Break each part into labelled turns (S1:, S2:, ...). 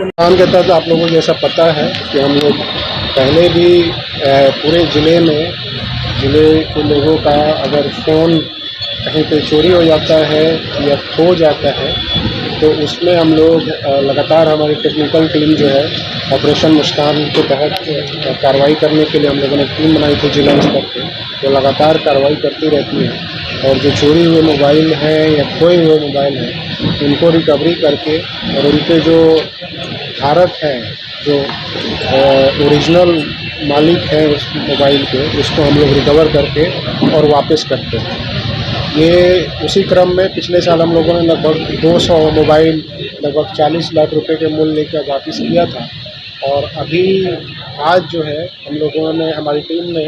S1: काम के तहत आप लोगों को ये सब पता है कि हम लोग पहले भी पूरे ज़िले के लोगों का अगर फ़ोन कहीं पे चोरी हो जाता है या खो जाता है तो उसमें हम लोग लगातार हमारी टेक्निकल टीम जो है ऑपरेशन मुस्कान के तहत कार्रवाई करने के लिए हम लोगों ने टीम बनाई थी जिला स्तर पे, तो लगातार कार्रवाई करती रहती है और जो चोरी हुए मोबाइल हैं या खोए हुए मोबाइल हैं उनको रिकवरी करके और उनके जो धारक हैं, जो ओरिजिनल मालिक हैं उस मोबाइल के, उसको हम लोग रिकवर करके और वापस करते हैं। ये उसी क्रम में पिछले साल हम लोगों ने लगभग 200 मोबाइल लगभग 40 लाख रुपए के मूल्य का वापस किया था और अभी आज जो है हम लोगों ने, हमारी टीम ने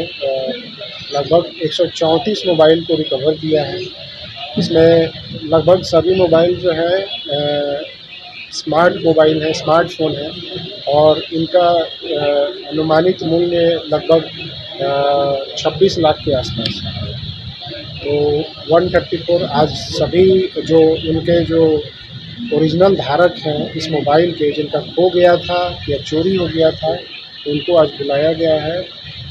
S1: लगभग 134 मोबाइल को रिकवर किया है। इसमें लगभग सभी मोबाइल जो है स्मार्ट मोबाइल हैं, स्मार्टफ़ोन हैं और इनका अनुमानित मूल्य लगभग 26 लाख के आसपास है। तो 134 आज सभी जो उनके जो ओरिजिनल धारक हैं इस मोबाइल के, जिनका खो गया था या चोरी हो गया था, उनको आज बुलाया गया है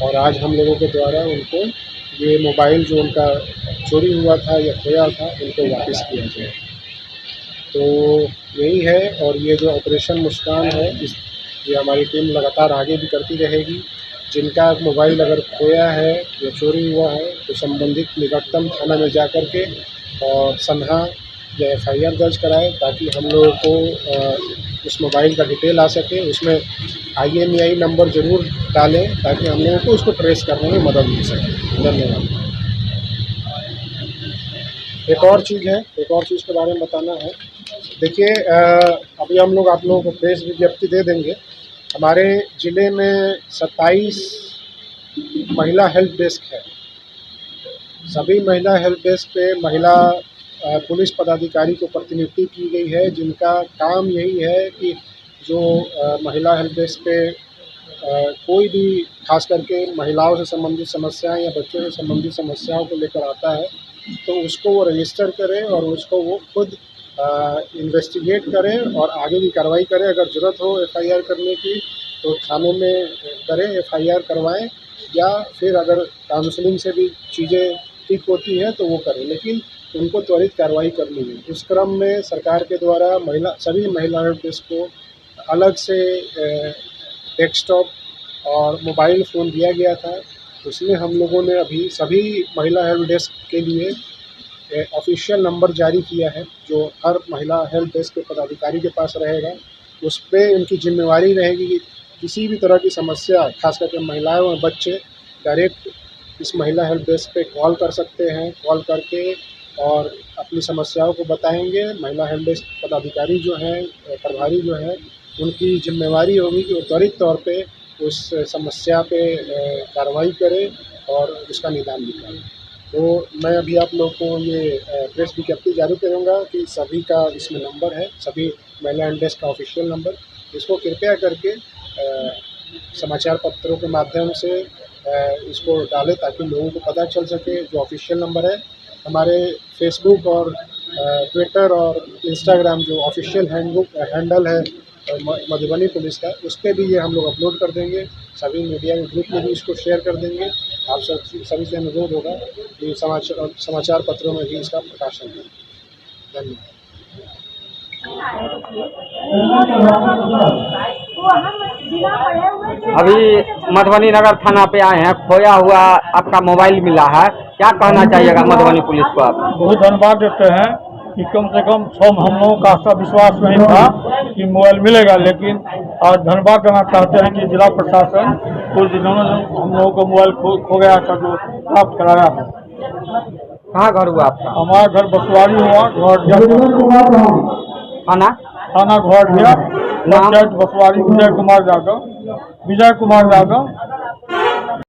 S1: और आज हम लोगों के द्वारा उनको ये मोबाइल जो उनका चोरी हुआ था या खोया था उनको वापस किया जाए। तो यही है और ये जो ऑपरेशन मुस्कान है ये हमारी टीम लगातार आगे भी करती रहेगी। जिनका मोबाइल अगर खोया है या चोरी हुआ है तो संबंधित निकटतम थाना में जा कर के और सनहा या एफआईआर दर्ज कराएं ताकि हम लोगों को उस मोबाइल का डिटेल आ सके। उसमें IMEI नंबर ज़रूर डालें ताकि हम लोगों को उसको ट्रेस करने में मदद मिल सके। धन्यवाद। एक और चीज़ के बारे में बताना है। देखिए, अभी हम लोग आप लोगों को प्रेस विज्ञप्ति दे देंगे। हमारे ज़िले में 27 महिला हेल्प डेस्क है। सभी महिला हेल्प डेस्क पे महिला पुलिस पदाधिकारी को प्रतिनियुक्ति की गई है, जिनका काम यही है कि जो महिला हेल्प डेस्क पे कोई भी खास करके महिलाओं से संबंधित समस्याएं या बच्चों से संबंधित समस्याओं को लेकर आता है तो उसको वो रजिस्टर करें और उसको वो खुद इन्वेस्टिगेट करें और आगे की कार्रवाई करें। अगर ज़रूरत हो FIR करने की तो थाने में करें, FIR करवाएं या फिर अगर काउंसलिंग से भी चीज़ें ठीक होती हैं तो वो करें, लेकिन उनको त्वरित कार्रवाई करनी है। उस क्रम में सरकार के द्वारा सभी महिला हेल्प डेस्क को अलग से डेस्कटॉप और मोबाइल फ़ोन दिया गया था। उसमें हम लोगों ने अभी सभी महिला हेल्प डेस्क के लिए ऑफिशियल नंबर जारी किया है जो हर महिला हेल्प डेस्क के पदाधिकारी के पास रहेगा। उस पर उनकी जिम्मेवारी रहेगी कि किसी भी तरह की समस्या, खास करके महिलाएं और बच्चे डायरेक्ट इस महिला हेल्प डेस्क पे कॉल कर सकते हैं। कॉल करके और अपनी समस्याओं को बताएंगे। महिला हेल्प डेस्क पदाधिकारी जो हैं, प्रभारी जो हैं, उनकी जिम्मेवारी होगी कि वो त्वरित तौर पे उस समस्या पे कार्रवाई करें और उसका निदान निकालें। तो मैं अभी आप लोग को ये प्रेस विज्ञप्ति जारी करूँगा कि सभी का इसमें नंबर है, सभी महिला हेल्प डेस्क का ऑफिशियल नंबर, इसको कृपया करके समाचार पत्रों के माध्यम से इसको डालें ताकि लोगों को पता चल सके। जो ऑफिशियल नंबर है हमारे फेसबुक और ट्विटर और इंस्टाग्राम जो ऑफिशियल हैंडल है मधुबनी पुलिस का, उस पर भी ये हम लोग अपलोड कर देंगे। सभी मीडिया के ग्रुप में भी इसको शेयर कर देंगे। आप सभी से अनुरोध होगा कि समाचार पत्रों में भी इसका प्रकाशन करें। धन्यवाद।
S2: अभी मधुबनी नगर थाना पे आए हैं, खोया हुआ आपका मोबाइल मिला है, क्या कहना चाहिएगा मधुबनी पुलिस को आप?
S3: बहुत धन्यवाद देते हैं कि कम से कम हम लोगों का ऐसा विश्वास नहीं था कि मोबाइल मिलेगा, लेकिन आज धन्यवाद देना चाहते हैं कि जिला प्रशासन कुछ दिनों में हम लोगों को मोबाइल खो गया था जो प्राप्त कराया है।
S2: कहाँ घर हुआ आपका?
S3: हमारा घर बसवारी हुआ, थाना घर दिया, पंचायत बसवारी, विजय कुमार यादव।